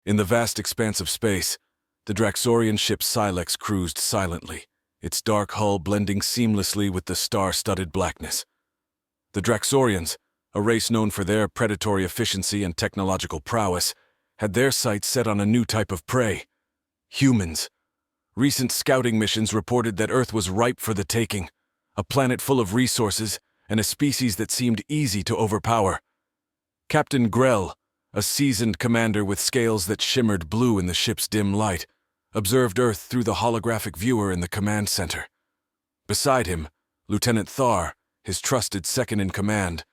In the vast expanse of space, the Draxorian ship Silex cruised silently, its dark hull blending seamlessly with the star-studded blackness. The Draxorians, a race known for their predatory efficiency and technological prowess, had their sights set on a new type of prey: humans. Recent scouting missions reported that Earth was ripe for the taking, a planet full of resources and a species that seemed easy to overpower. Captain Grell, a seasoned commander with scales that shimmered blue in the ship's dim light, observed Earth through the holographic viewer in the command center. Beside him, Lieutenant Thar, his trusted second-in-command,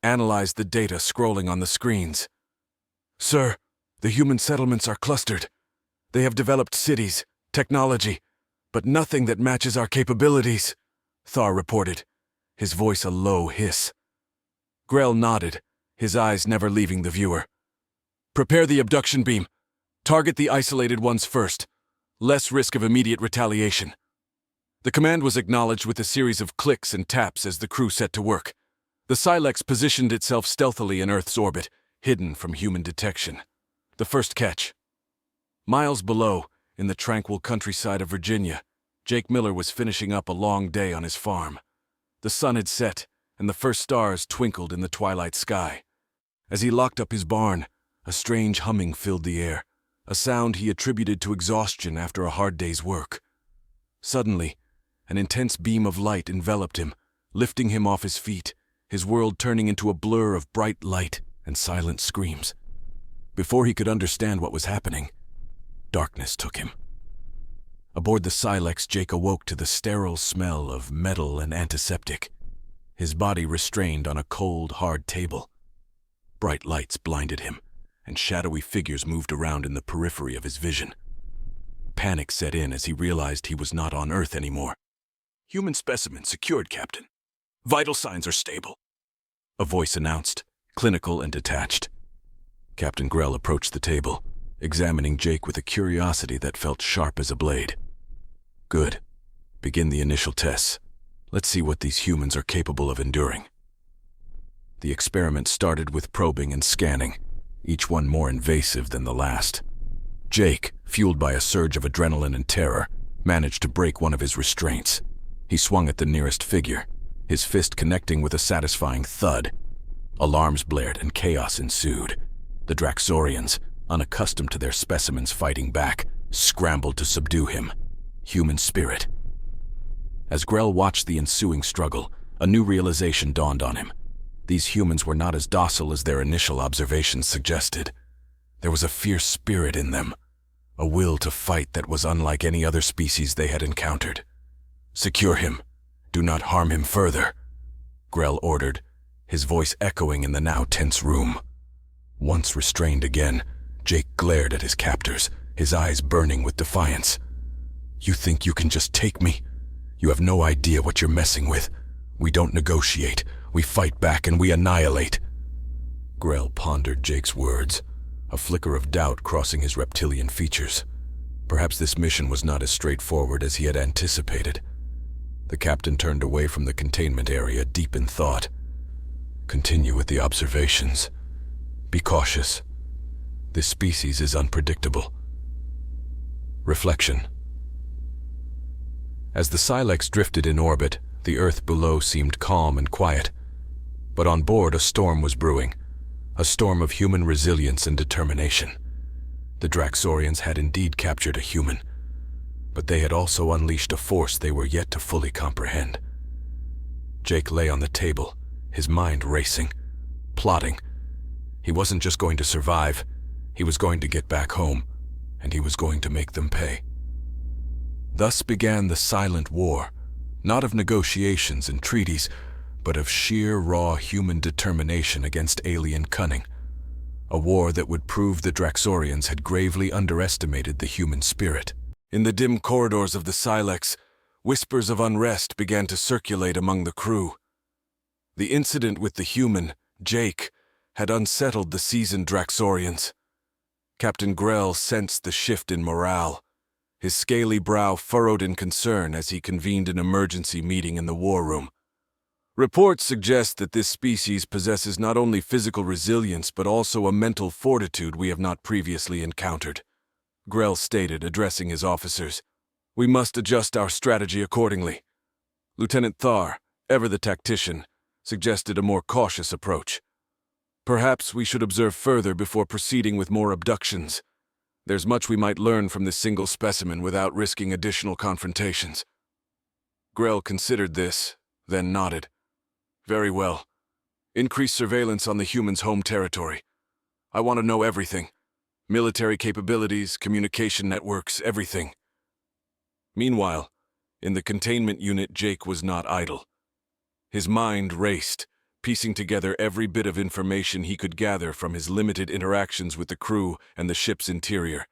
analyzed the data scrolling on the screens. "Sir, the human settlements are clustered. They have developed cities, technology, but nothing that matches our capabilities," Thar reported, his voice a low hiss. Grell nodded, his eyes never leaving the viewer. "Prepare the abduction beam. Target the isolated ones first. Less risk of immediate retaliation." The command was acknowledged with a series of clicks and taps as the crew set to work. The Silex positioned itself stealthily in Earth's orbit, hidden from human detection. The first catch. Miles below, in the tranquil countryside of Virginia, Jake Miller was finishing up a long day on his farm. The sun had set, and the first stars twinkled in the twilight sky. As he locked up his barn, a strange humming filled the air, a sound he attributed to exhaustion after a hard day's work. Suddenly, an intense beam of light enveloped him, lifting him off his feet, his world turning into a blur of bright light and silent screams. Before he could understand what was happening, darkness took him. Aboard the Silex, Jake awoke to the sterile smell of metal and antiseptic, his body restrained on a cold, hard table. Bright lights blinded him, and shadowy figures moved around in the periphery of his vision. Panic set in as he realized he was not on Earth anymore. "Human specimen secured, Captain. Vital signs are stable," a voice announced, clinical and detached. Captain Grell approached the table, examining Jake with a curiosity that felt sharp as a blade. "Good. Begin the initial tests. Let's see what these humans are capable of enduring." The experiment started with probing and scanning, each one more invasive than the last. Jake, fueled by a surge of adrenaline and terror, managed to break one of his restraints. He swung at the nearest figure, his fist connecting with a satisfying thud. Alarms blared and chaos ensued. The Draxorians, unaccustomed to their specimens fighting back, scrambled to subdue him. Human spirit. As Grell watched the ensuing struggle, a new realization dawned on him. These humans were not as docile as their initial observations suggested. There was a fierce spirit in them, a will to fight that was unlike any other species they had encountered. "Secure him. Do not harm him further," Grell ordered, his voice echoing in the now tense room. Once restrained again, Jake glared at his captors, his eyes burning with defiance. "You think you can just take me? You have no idea what you're messing with. We don't negotiate. We fight back and we annihilate." Grell pondered Jake's words, a flicker of doubt crossing his reptilian features. Perhaps this mission was not as straightforward as he had anticipated. The captain turned away from the containment area, deep in thought. "Continue with the observations. Be cautious. This species is unpredictable." Reflection. As the Silex drifted in orbit, the Earth below seemed calm and quiet. But on board, a storm was brewing, a storm of human resilience and determination. The Draxorians had indeed captured a human, but they had also unleashed a force they were yet to fully comprehend. Jake lay on the table, his mind racing, plotting. He wasn't just going to survive, he was going to get back home, and he was going to make them pay. Thus began the silent war, not of negotiations and treaties, but of sheer, raw human determination against alien cunning. A war that would prove the Draxorians had gravely underestimated the human spirit. In the dim corridors of the Silex, whispers of unrest began to circulate among the crew. The incident with the human, Jake, had unsettled the seasoned Draxorians. Captain Grell sensed the shift in morale, his scaly brow furrowed in concern as he convened an emergency meeting in the war room. Reports suggest that this species possesses not only physical resilience but also a mental fortitude we have not previously encountered. Grell stated, addressing his officers. We must adjust our strategy accordingly. Lieutenant Thar, ever the tactician, suggested a more cautious approach. Perhaps we should observe further before proceeding with more abductions. There's much we might learn from this single specimen without risking additional confrontations. Grell considered this, then nodded. Very well. Increase surveillance on the human's home territory. I want to know everything. Military capabilities, communication networks, everything. Meanwhile, in the containment unit, Jake was not idle. His mind raced, piecing together every bit of information he could gather from his limited interactions with the crew and the ship's interior.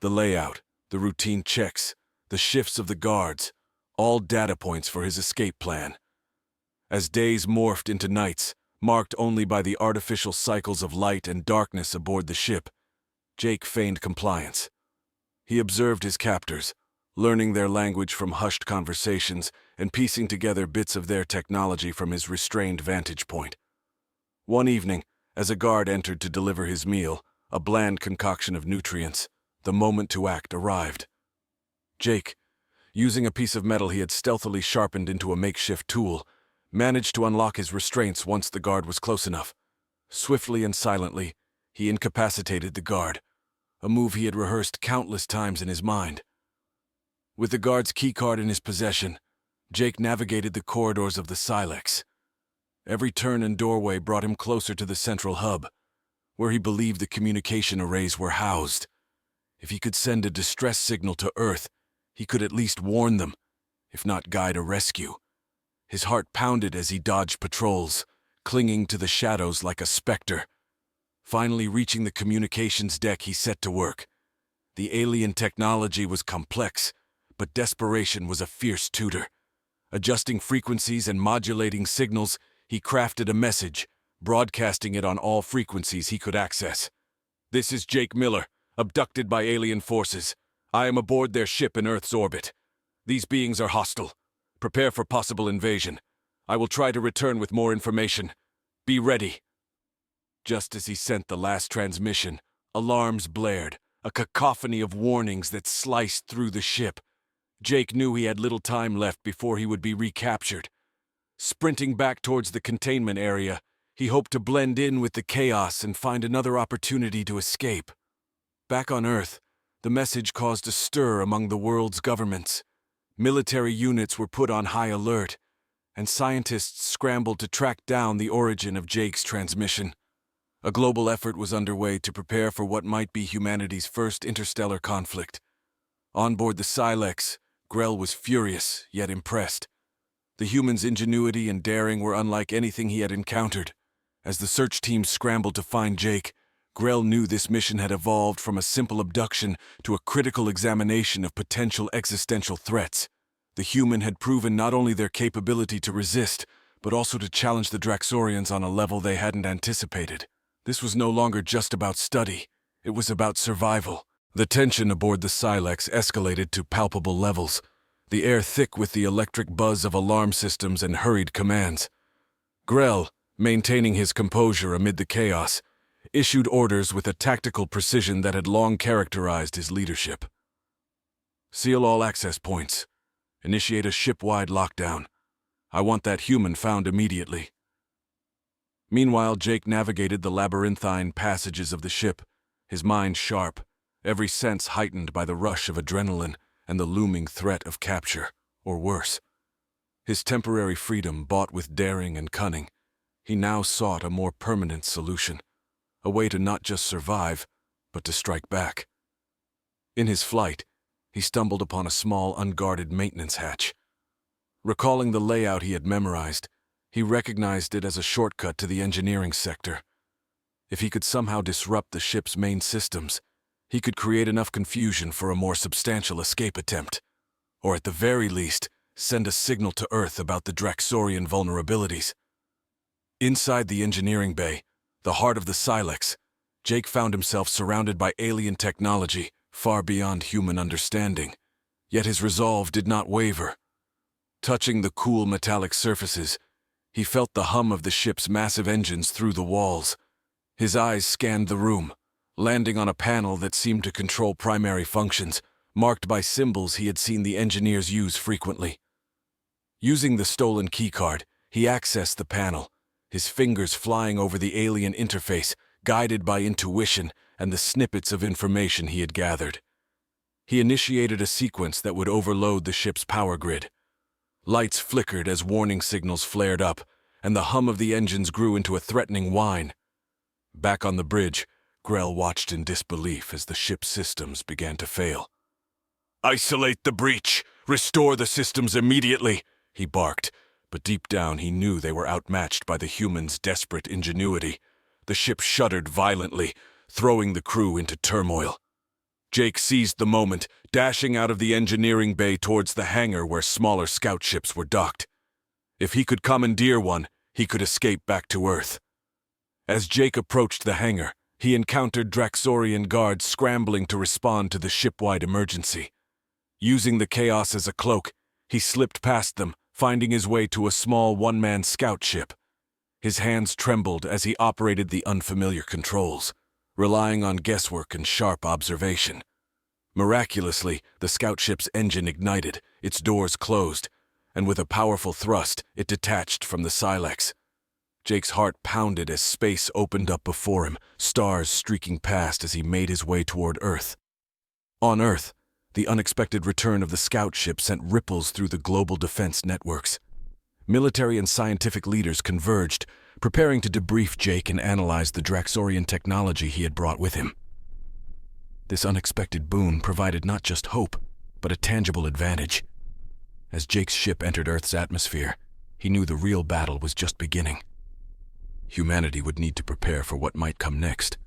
The layout, the routine checks, the shifts of the guards, all data points for his escape plan. As days morphed into nights, marked only by the artificial cycles of light and darkness aboard the ship, Jake feigned compliance. He observed his captors, learning their language from hushed conversations and piecing together bits of their technology from his restrained vantage point. One evening, as a guard entered to deliver his meal, a bland concoction of nutrients, the moment to act arrived. Jake, using a piece of metal he had stealthily sharpened into a makeshift tool, managed to unlock his restraints once the guard was close enough. Swiftly and silently, he incapacitated the guard, a move he had rehearsed countless times in his mind. With the guard's keycard in his possession, Jake navigated the corridors of the Silex. Every turn and doorway brought him closer to the central hub, where he believed the communication arrays were housed. If he could send a distress signal to Earth, he could at least warn them, if not guide a rescue. His heart pounded as he dodged patrols, clinging to the shadows like a specter. Finally reaching the communications deck, he set to work. The alien technology was complex, but desperation was a fierce tutor. Adjusting frequencies and modulating signals, he crafted a message, broadcasting it on all frequencies he could access. This is Jake Miller, abducted by alien forces. I am aboard their ship in Earth's orbit. These beings are hostile. Prepare for possible invasion. I will try to return with more information. Be ready. Just as he sent the last transmission, alarms blared, a cacophony of warnings that sliced through the ship. Jake knew he had little time left before he would be recaptured. Sprinting back towards the containment area, he hoped to blend in with the chaos and find another opportunity to escape. Back on Earth, the message caused a stir among the world's governments. Military units were put on high alert, and scientists scrambled to track down the origin of Jake's transmission. A global effort was underway to prepare for what might be humanity's first interstellar conflict. On board the Silex, Grell was furious, yet impressed. The humans' ingenuity and daring were unlike anything he had encountered. As the search team scrambled to find Jake, Grell knew this mission had evolved from a simple abduction to a critical examination of potential existential threats. The human had proven not only their capability to resist, but also to challenge the Draxorians on a level they hadn't anticipated. This was no longer just about study, it was about survival. The tension aboard the Silex escalated to palpable levels, the air thick with the electric buzz of alarm systems and hurried commands. Grell, maintaining his composure amid the chaos, issued orders with a tactical precision that had long characterized his leadership. Seal all access points. Initiate a ship-wide lockdown. I want that human found immediately. Meanwhile, Jake navigated the labyrinthine passages of the ship, his mind sharp, every sense heightened by the rush of adrenaline and the looming threat of capture, or worse. His temporary freedom bought with daring and cunning, he now sought a more permanent solution, a way to not just survive, but to strike back. In his flight, he stumbled upon a small, unguarded maintenance hatch. Recalling the layout he had memorized, he recognized it as a shortcut to the engineering sector. If he could somehow disrupt the ship's main systems, he could create enough confusion for a more substantial escape attempt, or at the very least, send a signal to Earth about the Draxorian vulnerabilities. Inside the engineering bay, the heart of the Silex, Jake found himself surrounded by alien technology far beyond human understanding. Yet his resolve did not waver. Touching the cool metallic surfaces, He felt the hum of the ship's massive engines through the walls. His eyes scanned the room, landing on a panel that seemed to control primary functions, marked by symbols he had seen the engineers use frequently. Using the stolen keycard, he accessed the panel, his fingers flying over the alien interface, guided by intuition and the snippets of information he had gathered. He initiated a sequence that would overload the ship's power grid. Lights flickered as warning signals flared up, and the hum of the engines grew into a threatening whine. Back on the bridge, Grell watched in disbelief as the ship's systems began to fail. "Isolate the breach! Restore the systems immediately!" he barked, but deep down he knew they were outmatched by the humans' desperate ingenuity. The ship shuddered violently, throwing the crew into turmoil. Jake seized the moment, dashing out of the engineering bay towards the hangar where smaller scout ships were docked. If he could commandeer one, he could escape back to Earth. As Jake approached the hangar, he encountered Draxorian guards scrambling to respond to the ship-wide emergency. Using the chaos as a cloak, he slipped past them, finding his way to a small one-man scout ship. His hands trembled as he operated the unfamiliar controls, relying on guesswork and sharp observation. Miraculously, the scout ship's engine ignited, its doors closed, and with a powerful thrust, it detached from the Silex. Jake's heart pounded as space opened up before him, stars streaking past as he made his way toward Earth. On Earth, the unexpected return of the scout ship sent ripples through the global defense networks. Military and scientific leaders converged, preparing to debrief Jake and analyze the Draxorian technology he had brought with him. This unexpected boon provided not just hope, but a tangible advantage. As Jake's ship entered Earth's atmosphere, he knew the real battle was just beginning. Humanity would need to prepare for what might come next,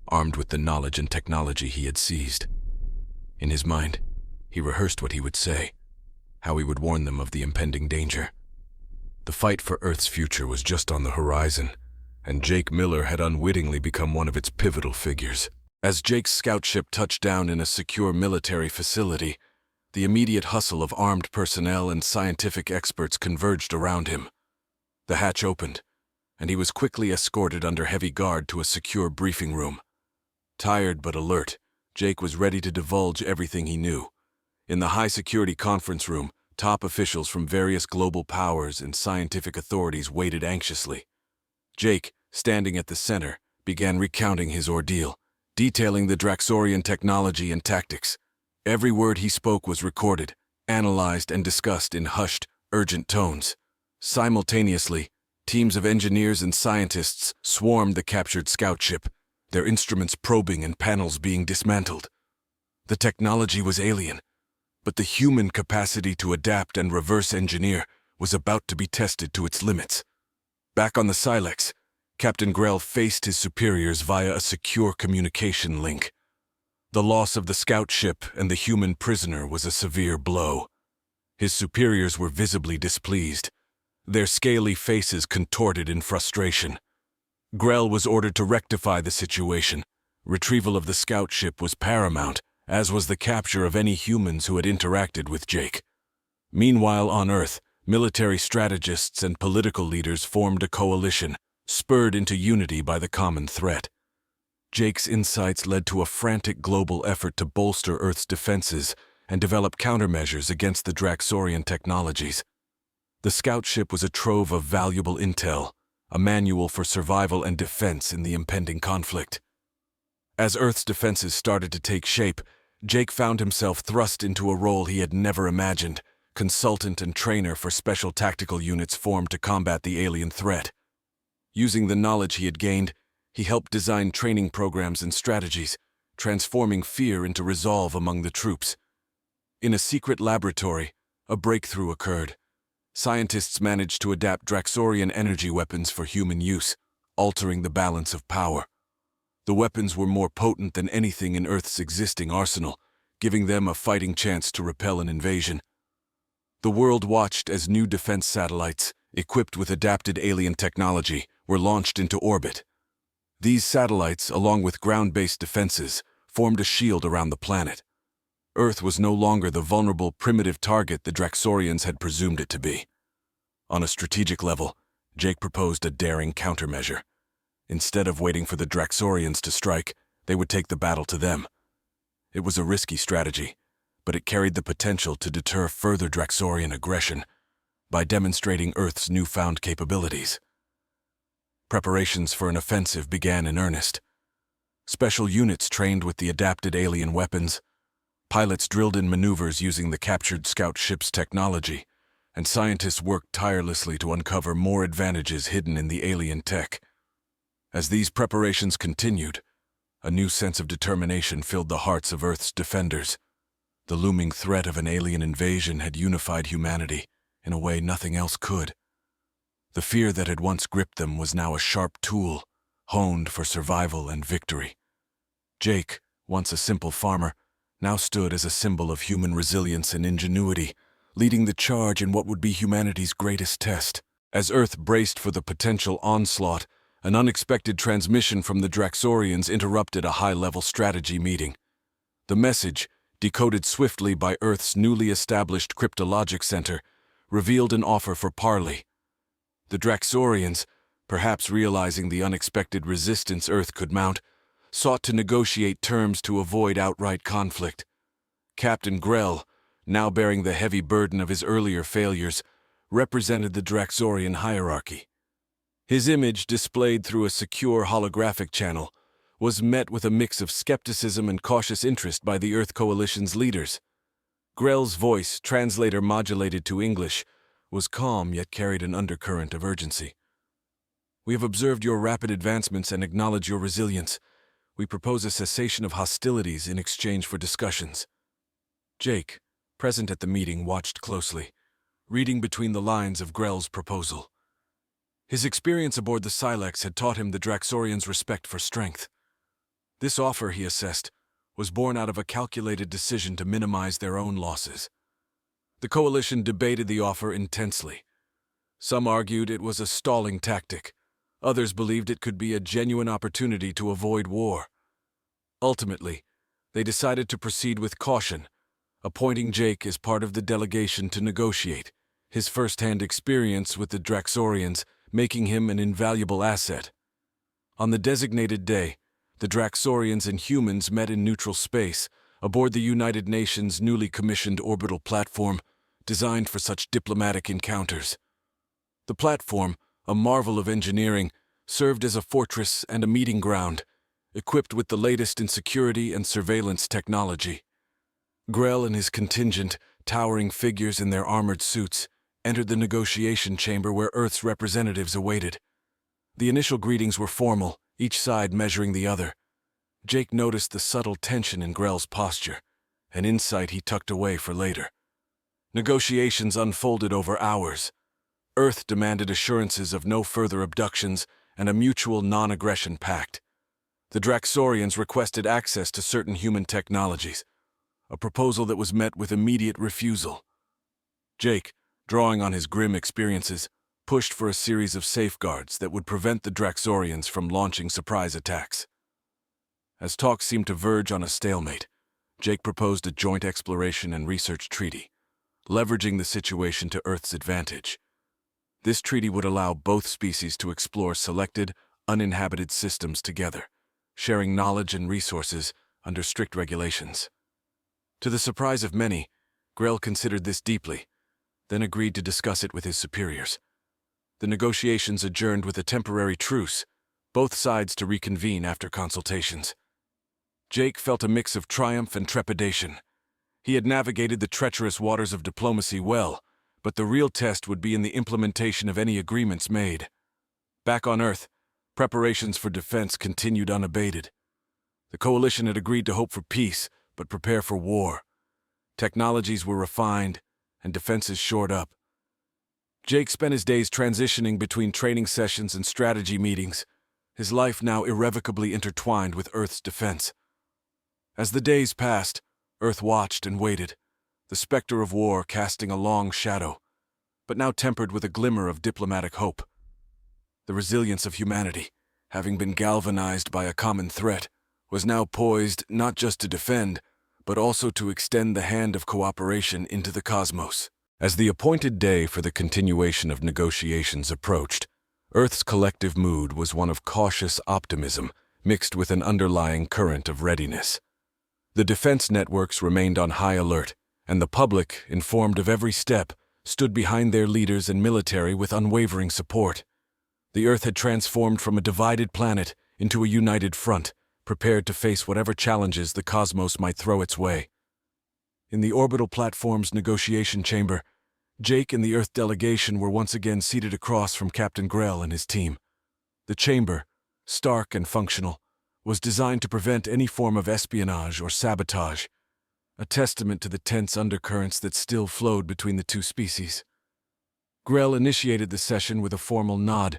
armed with the knowledge and technology he had seized. In his mind, he rehearsed what he would say, how he would warn them of the impending danger. The fight for Earth's future was just on the horizon, and Jake Miller had unwittingly become one of its pivotal figures. As Jake's scout ship touched down in a secure military facility, the immediate hustle of armed personnel and scientific experts converged around him. The hatch opened, and he was quickly escorted under heavy guard to a secure briefing room. Tired but alert, Jake was ready to divulge everything he knew. In the high-security conference room, top officials from various global powers and scientific authorities waited anxiously. Jake, standing at the center, began recounting his ordeal, detailing the Draxorian technology and tactics. Every word he spoke was recorded, analyzed, and discussed in hushed, urgent tones. Simultaneously, teams of engineers and scientists swarmed the captured scout ship, their instruments probing and panels being dismantled. The technology was alien, but the human capacity to adapt and reverse engineer was about to be tested to its limits. Back on the Silex, Captain Grell faced his superiors via a secure communication link. The loss of the scout ship and the human prisoner was a severe blow. His superiors were visibly displeased, their scaly faces contorted in frustration. Grell was ordered to rectify the situation. Retrieval of the scout ship was paramount, as was the capture of any humans who had interacted with Jake. Meanwhile, on Earth, military strategists and political leaders formed a coalition, spurred into unity by the common threat. Jake's insights led to a frantic global effort to bolster Earth's defenses and develop countermeasures against the Draxorian technologies. The scout ship was a trove of valuable intel, a manual for survival and defense in the impending conflict. As Earth's defenses started to take shape, Jake found himself thrust into a role he had never imagined, consultant and trainer for special tactical units formed to combat the alien threat. Using the knowledge he had gained, he helped design training programs and strategies, transforming fear into resolve among the troops. In a secret laboratory, a breakthrough occurred. Scientists managed to adapt Draxorian energy weapons for human use, altering the balance of power. The weapons were more potent than anything in Earth's existing arsenal, giving them a fighting chance to repel an invasion. The world watched as new defense satellites, equipped with adapted alien technology, were launched into orbit. These satellites, along with ground-based defenses, formed a shield around the planet. Earth was no longer the vulnerable, primitive target the Draxorians had presumed it to be. On a strategic level, Jake proposed a daring countermeasure. Instead of waiting for the Draxorians to strike, they would take the battle to them. It was a risky strategy, but it carried the potential to deter further Draxorian aggression by demonstrating Earth's newfound capabilities. Preparations for an offensive began in earnest. Special units trained with the adapted alien weapons, pilots drilled in maneuvers using the captured scout ship's technology, and scientists worked tirelessly to uncover more advantages hidden in the alien tech. As these preparations continued, a new sense of determination filled the hearts of Earth's defenders. The looming threat of an alien invasion had unified humanity in a way nothing else could. The fear that had once gripped them was now a sharp tool, honed for survival and victory. Jake, once a simple farmer, now stood as a symbol of human resilience and ingenuity, leading the charge in what would be humanity's greatest test. As Earth braced for the potential onslaught, an unexpected transmission from the Draxorians interrupted a high-level strategy meeting. The message, decoded swiftly by Earth's newly established cryptologic center, revealed an offer for parley. The Draxorians, perhaps realizing the unexpected resistance Earth could mount, sought to negotiate terms to avoid outright conflict. Captain Grell, now bearing the heavy burden of his earlier failures, represented the Draxorian hierarchy. His image, displayed through a secure holographic channel, was met with a mix of skepticism and cautious interest by the Earth Coalition's leaders. Grell's voice, translator modulated to English, was calm yet carried an undercurrent of urgency. "We have observed your rapid advancements and acknowledge your resilience. We propose a cessation of hostilities in exchange for discussions." Jake, present at the meeting, watched closely, reading between the lines of Grell's proposal. His experience aboard the Silex had taught him the Draxorians' respect for strength. This offer, he assessed, was born out of a calculated decision to minimize their own losses. The Coalition debated the offer intensely. Some argued it was a stalling tactic. Others believed it could be a genuine opportunity to avoid war. Ultimately, they decided to proceed with caution, appointing Jake as part of the delegation to negotiate, his first-hand experience with the Draxorians making him an invaluable asset. On the designated day, the Draxorians and humans met in neutral space, aboard the United Nations' newly commissioned orbital platform, designed for such diplomatic encounters. The platform, a marvel of engineering, served as a fortress and a meeting ground, equipped with the latest in security and surveillance technology. Grell and his contingent, towering figures in their armored suits, entered the negotiation chamber where Earth's representatives awaited. The initial greetings were formal, each side measuring the other. Jake noticed the subtle tension in Grell's posture, an insight he tucked away for later. Negotiations unfolded over hours. Earth demanded assurances of no further abductions and a mutual non-aggression pact. The Draxorians requested access to certain human technologies, a proposal that was met with immediate refusal. Jake, drawing on his grim experiences, pushed for a series of safeguards that would prevent the Draxorians from launching surprise attacks. As talks seemed to verge on a stalemate, Jake proposed a joint exploration and research treaty, leveraging the situation to Earth's advantage. This treaty would allow both species to explore selected, uninhabited systems together, sharing knowledge and resources under strict regulations. To the surprise of many, Grell considered this deeply, then agreed to discuss it with his superiors. The negotiations adjourned with a temporary truce, both sides to reconvene after consultations. Jake felt a mix of triumph and trepidation. He had navigated the treacherous waters of diplomacy well, but the real test would be in the implementation of any agreements made. Back on Earth, preparations for defense continued unabated. The Coalition had agreed to hope for peace, but prepare for war. Technologies were refined, and defenses shored up. Jake spent his days transitioning between training sessions and strategy meetings, his life now irrevocably intertwined with Earth's defense. As the days passed, Earth watched and waited, the specter of war casting a long shadow, but now tempered with a glimmer of diplomatic hope. The resilience of humanity, having been galvanized by a common threat, was now poised not just to defend, but also to extend the hand of cooperation into the cosmos. As the appointed day for the continuation of negotiations approached, Earth's collective mood was one of cautious optimism, mixed with an underlying current of readiness. The defense networks remained on high alert, and the public, informed of every step, stood behind their leaders and military with unwavering support. The Earth had transformed from a divided planet into a united front, prepared to face whatever challenges the cosmos might throw its way. In the orbital platform's negotiation chamber, Jake and the Earth delegation were once again seated across from Captain Grell and his team. The chamber, stark and functional, was designed to prevent any form of espionage or sabotage, a testament to the tense undercurrents that still flowed between the two species. Grell initiated the session with a formal nod,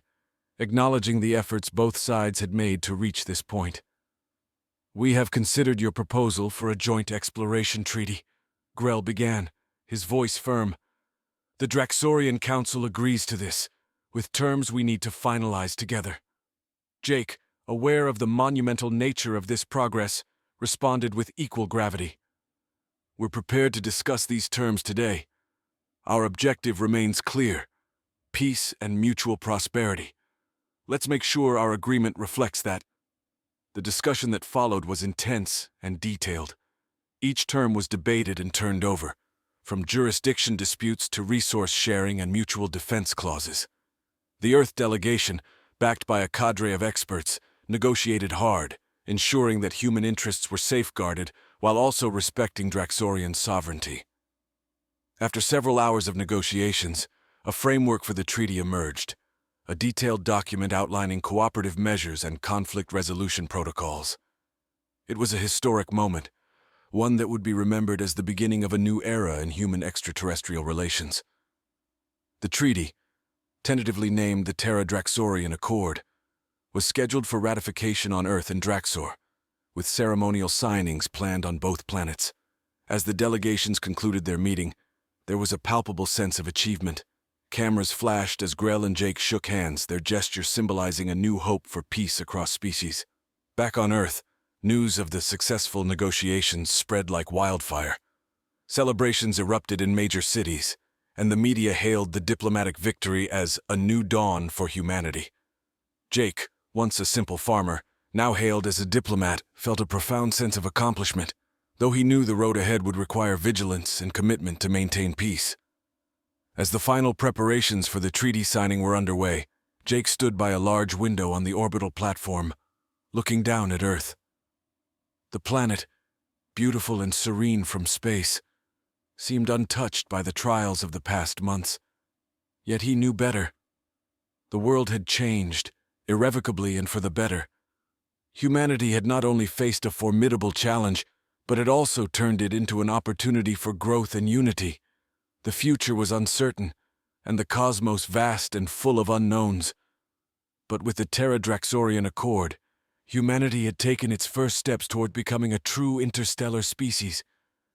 acknowledging the efforts both sides had made to reach this point. "We have considered your proposal for a joint exploration treaty," Grell began, his voice firm. "The Draxorian Council agrees to this, with terms we need to finalize together." Jake, aware of the monumental nature of this progress, responded with equal gravity. "We're prepared to discuss these terms today. Our objective remains clear: peace and mutual prosperity. Let's make sure our agreement reflects that." The discussion that followed was intense and detailed. Each term was debated and turned over, from jurisdiction disputes to resource sharing and mutual defense clauses. The Earth delegation, backed by a cadre of experts, negotiated hard, ensuring that human interests were safeguarded while also respecting Draxorian sovereignty. After several hours of negotiations, a framework for the treaty emerged, a detailed document outlining cooperative measures and conflict resolution protocols. It was a historic moment, one that would be remembered as the beginning of a new era in human extraterrestrial relations. The treaty, tentatively named the Terra-Draxorian Accord, was scheduled for ratification on Earth and Draxor, with ceremonial signings planned on both planets. As the delegations concluded their meeting, there was a palpable sense of achievement. Cameras flashed as Grell and Jake shook hands, their gesture symbolizing a new hope for peace across species. Back on Earth, news of the successful negotiations spread like wildfire. Celebrations erupted in major cities, and the media hailed the diplomatic victory as a new dawn for humanity. Jake, once a simple farmer, now hailed as a diplomat, felt a profound sense of accomplishment, though he knew the road ahead would require vigilance and commitment to maintain peace. As the final preparations for the treaty signing were underway, Jake stood by a large window on the orbital platform, looking down at Earth. The planet, beautiful and serene from space, seemed untouched by the trials of the past months. Yet he knew better. The world had changed, irrevocably and for the better. Humanity had not only faced a formidable challenge, but had also turned it into an opportunity for growth and unity. The future was uncertain, and the cosmos vast and full of unknowns. But with the Terra-Draxorian Accord, humanity had taken its first steps toward becoming a true interstellar species,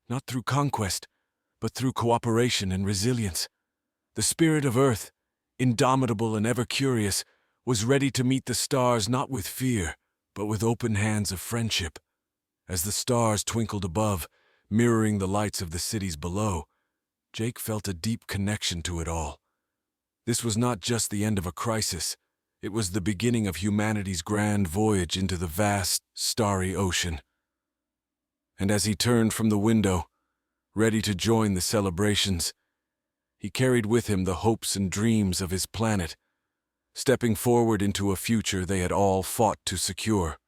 not through conquest, but through cooperation and resilience. The spirit of Earth, indomitable and ever curious, was ready to meet the stars not with fear, but with open hands of friendship. As the stars twinkled above, mirroring the lights of the cities below, Jake felt a deep connection to it all. This was not just the end of a crisis. It was the beginning of humanity's grand voyage into the vast, starry ocean. And as he turned from the window, ready to join the celebrations, he carried with him the hopes and dreams of his planet, stepping forward into a future they had all fought to secure.